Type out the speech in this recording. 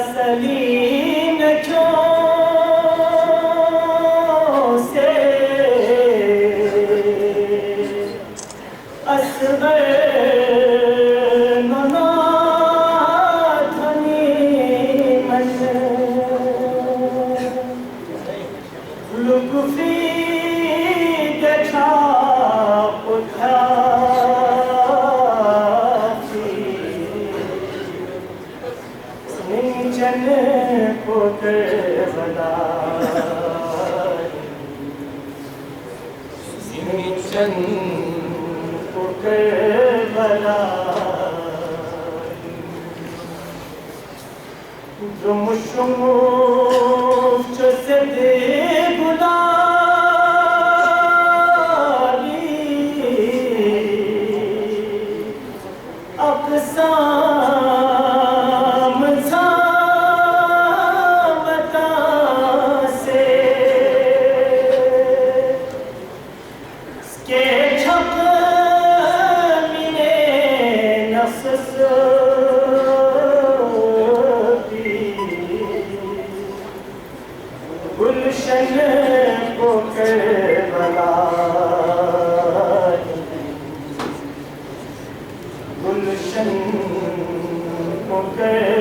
सलीन क्यों से असगर ननाधनी मन लुगफी देखा उठा जन को करबला जन को करबला जुम शुम से दे गुलाली अक्सा गुलशन को करबला गुलशन को कर